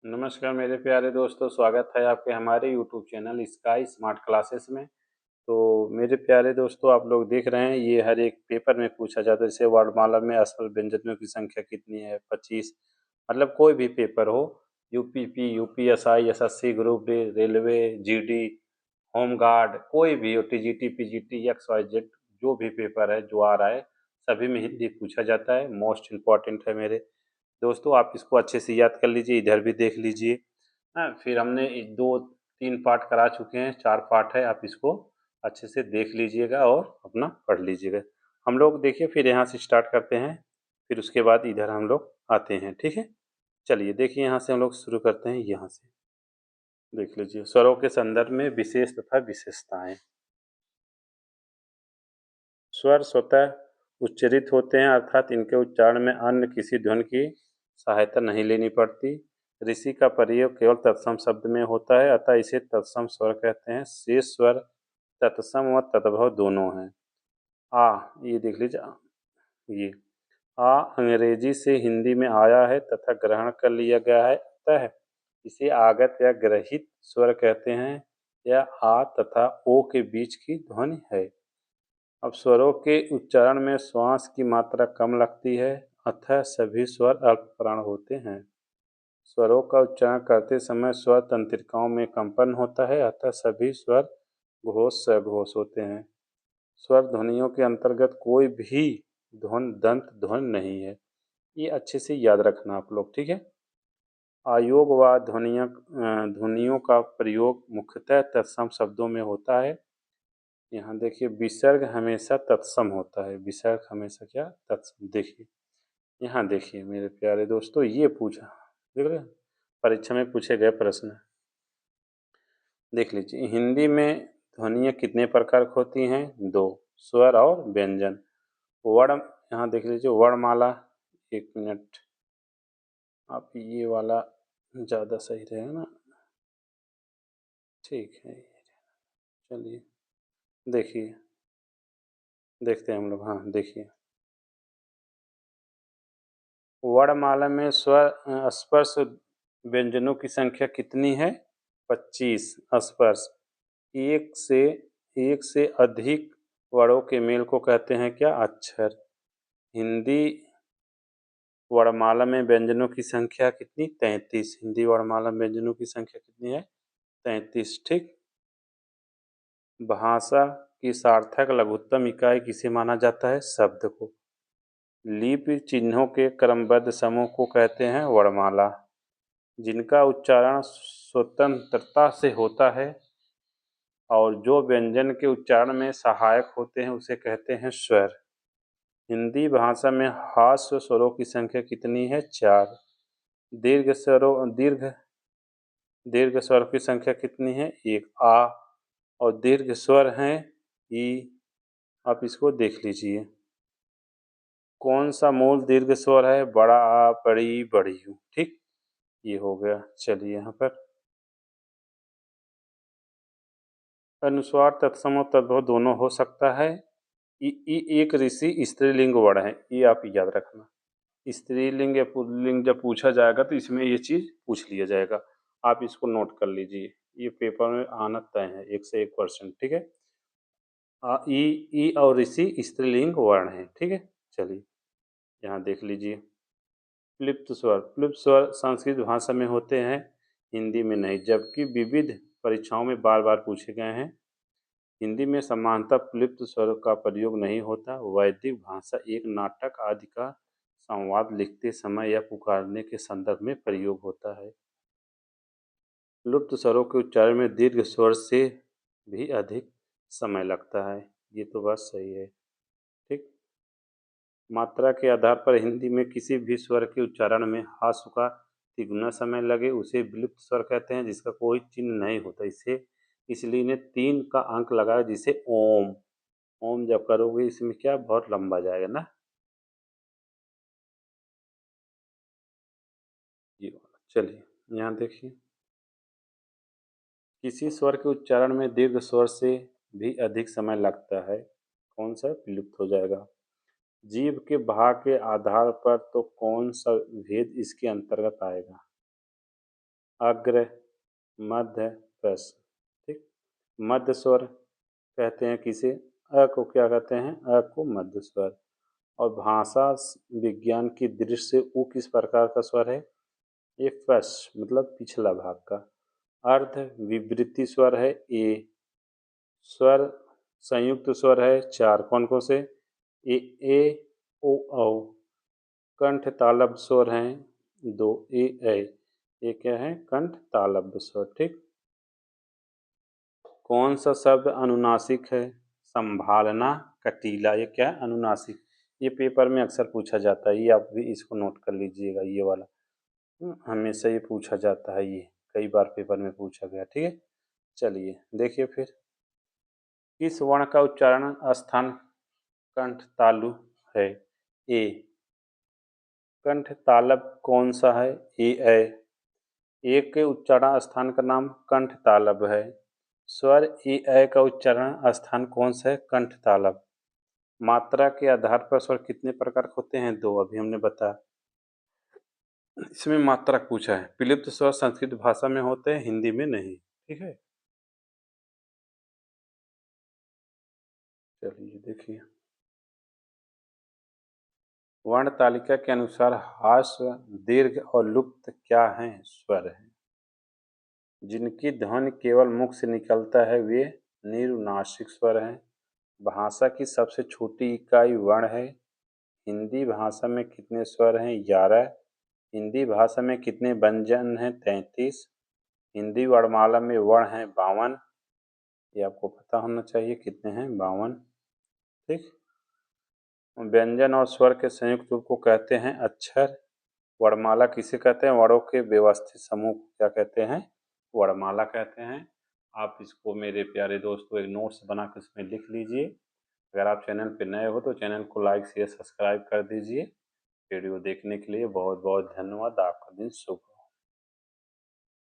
नमस्कार मेरे प्यारे दोस्तों, स्वागत है आपके हमारे YouTube channel sky smart classes में। तो मेरे प्यारे दोस्तों, आप लोग देख रहे हैं ये हर एक पेपर में पूछा जाता है। जैसे वर्णमाला में असफल व्यंजनों की संख्या कितनी है? 25। मतलब कोई भी पेपर हो, UPP, UPSI, SSC, group D, railway, GD, home guard, कोई भी हो, TGT, PGT, X Y Z, जो भी पेपर है जो आ रहा है, सभी में हिंदी पूछा जाता है। मोस्ट इम्पॉर्टेंट है मेरे दोस्तों। आप इसको अच्छे से याद कर लीजिए, इधर भी देख लीजिए। हाँ, फिर हमने दो तीन पार्ट करा चुके हैं, 4 पार्ट है। आप इसको अच्छे से देख लीजिएगा और अपना पढ़ लीजिएगा। हम लोग देखिए फिर यहाँ से स्टार्ट करते हैं, फिर उसके बाद इधर हम लोग आते हैं, ठीक है। चलिए देखिए, यहाँ से हम लोग शुरू करते हैं। यहाँ से देख लीजिए, स्वरों के संदर्भ में विशेष तथा विशेषताएं। स्वर स्वतः उच्चरित होते हैं, अर्थात इनके उच्चारण में अन्य किसी ध्वनि की सहायता नहीं लेनी पड़ती। ऋषि का प्रयोग केवल तत्सम शब्द में होता है, अतः इसे तत्सम स्वर कहते हैं। शेष स्वर तत्सम व तद्भव दोनों हैं। आ, ये देख लीजिए, ये आ अंग्रेजी से हिंदी में आया है तथा ग्रहण कर लिया गया है, अतः इसे आगत या ग्रहित स्वर कहते हैं। यह आ तथा ओ के बीच की ध्वनि है। अब स्वरों के उच्चारण में श्वास की मात्रा कम लगती है, अतः सभी स्वर अल्पप्राण होते हैं। स्वरों का उच्चारण करते समय स्वर तंत्रिकाओं में कंपन होता है, अतः सभी स्वर घोष सघोष होते हैं। स्वर ध्वनियों के अंतर्गत कोई भी दंत ध्वनि नहीं है। ये अच्छे से याद रखना आप लोग, ठीक है। आयोग व ध्वनियों का प्रयोग मुख्यतः तत्सम शब्दों में होता है। यहाँ देखिए, विसर्ग हमेशा तत्सम होता है। विसर्ग हमेशा क्या? तत्सम। देखिए, यहाँ देखिए मेरे प्यारे दोस्तों, ये पूछा, देख रहे हैं? परीक्षा में पूछे गए प्रश्न देख लीजिए। हिंदी में ध्वनियाँ कितने प्रकार की होती हैं? 2, स्वर और व्यंजन। वर्ण, यहाँ देख लीजिए वर्णमाला। एक मिनट, आप ये वाला ज़्यादा सही रहेगा ना, ठीक है। चलिए देखिए, देखते हैं हम लोग। हाँ देखिए, वर्णमाला में स्वर स्पर्श व्यंजनों की संख्या कितनी है? 25 स्पर्श। एक से अधिक वर्णों के मेल को कहते हैं क्या? अक्षर। हिंदी वर्णमाला में व्यंजनों की संख्या कितनी? 33। हिंदी वर्णमाला में व्यंजनों की संख्या कितनी है? 33, ठीक। भाषा की सार्थक लघुत्तम इकाई किसे माना जाता है? शब्द को। लिपि चिन्हों के क्रमबद्ध समूह को कहते हैं वर्णमाला। जिनका उच्चारण स्वतंत्रता से होता है और जो व्यंजन के उच्चारण में सहायक होते हैं उसे कहते हैं स्वर। हिंदी भाषा में ह्रस्व स्वरों की संख्या कितनी है? 4। दीर्घ स्वर की संख्या कितनी है? 1। आ और दीर्घ स्वर हैं ई। आप इसको देख लीजिए, कौन सा मूल दीर्घ स्वर है? बड़ा आ, बड़ी, बड़ी यू, ठीक। ये हो गया। चलिए यहाँ पर अनुस्वार तत्सम और तद्भव दोनों हो सकता है। एक ऋषि स्त्रीलिंग वर्ण है, ये आप याद रखना। स्त्रीलिंग या पुल्लिंग जब पूछा जाएगा तो इसमें ये चीज़ पूछ लिया जाएगा। आप इसको नोट कर लीजिए, ये पेपर में आना तय है 1 से 1%, ठीक है। ई और ऋषि स्त्रीलिंग वर्ण है, ठीक है। चलिए यहाँ देख लीजिए, प्लुप्त स्वर संस्कृत भाषा में होते हैं, हिंदी में नहीं, जबकि विविध परीक्षाओं में बार बार पूछे गए हैं। हिंदी में सामान्यतः प्लुप्त स्वर का प्रयोग नहीं होता। वैदिक भाषा एक नाटक आदि का संवाद लिखते समय या पुकारने के संदर्भ में प्रयोग होता है। लुप्त स्वरों के उच्चारण में दीर्घ स्वर से भी अधिक समय लगता है। ये तो बात सही है, ठीक। मात्रा के आधार पर हिंदी में किसी भी स्वर के उच्चारण में ह्रस्व का तिगुना समय लगे उसे विलुप्त स्वर कहते हैं, जिसका कोई चिन्ह नहीं होता। इसे इसलिए इन्हें 3 का अंक लगाया, जिसे ओम। ओम जब करोगे इसमें क्या बहुत लंबा जाएगा ना। ये वाला। चलिए यहाँ देखिए, किसी स्वर के उच्चारण में दीर्घ स्वर से भी अधिक समय लगता है, कौन सा? विलुप्त हो जाएगा। जीभ के भाग के आधार पर तो कौन सा भेद इसके अंतर्गत आएगा? अग्र, मध्य, ह्रस्व। ठीक, मध्य स्वर कहते हैं किसे? अ को क्या कहते हैं? अ को मध्य स्वर। और भाषा विज्ञान की दृष्टि से उ किस प्रकार का स्वर है? ये फस मतलब पिछला भाग का। अर्ध विवृति स्वर है ए। स्वर संयुक्त स्वर है चार, कौन कौन से? ए ओ औ। कंठ तालब स्वर हैं दो, ए ऐ। ये क्या है? कंठ तालव्य स्वर। ठीक, कौन सा शब्द अनुनासिक है? संभालना, कटीला। ये क्या है? अनुनासिक। ये पेपर में अक्सर पूछा जाता है, ये आप भी इसको नोट कर लीजिएगा, ये वाला। हमेशा ये पूछा जाता है, ये कई बार पेपर में पूछा गया। ठीक है, चलिए देखिए फिर। किस वर्ण का उच्चारण स्थान कंठ तालु है? ए। कंठ तालब कौन सा है? ए ऐ। ए के उच्चारण स्थान का नाम कंठ तालब है। स्वर ए ऐ का उच्चारण स्थान कौन सा है? कंठ तालब। मात्रा के आधार पर स्वर कितने प्रकार के होते हैं? दो, अभी हमने बताया। इसमें मात्रा पूछा है। विलुप्त स्वर संस्कृत भाषा में होते हैं, हिंदी में नहीं। ठीक है, चलिए देखिए। वर्ण तालिका के अनुसार ह्रस्व, दीर्घ और लुप्त क्या हैं? स्वर हैं। जिनकी ध्वनि केवल मुख से निकलता है वे निरुनासिक स्वर हैं। भाषा की सबसे छोटी इकाई वर्ण है। हिंदी भाषा में कितने स्वर हैं? 11। हिंदी भाषा में कितने व्यंजन हैं? 33। हिंदी वर्णमाला में वर्ण हैं 52। ये आपको पता होना चाहिए कितने हैं? 52। ठीक, व्यंजन और स्वर के संयुक्त रूप को कहते हैं अक्षर। वर्णमाला किसे कहते हैं? वर्णों के व्यवस्थित समूह को क्या कहते हैं? वर्णमाला कहते हैं। आप इसको मेरे प्यारे दोस्तों एक नोट्स बना कर इसमें लिख लीजिए। अगर आप चैनल पे नए हो तो चैनल को लाइक शेयर सब्सक्राइब कर दीजिए। वीडियो देखने के लिए बहुत बहुत धन्यवाद। आपका दिन शुभ हो।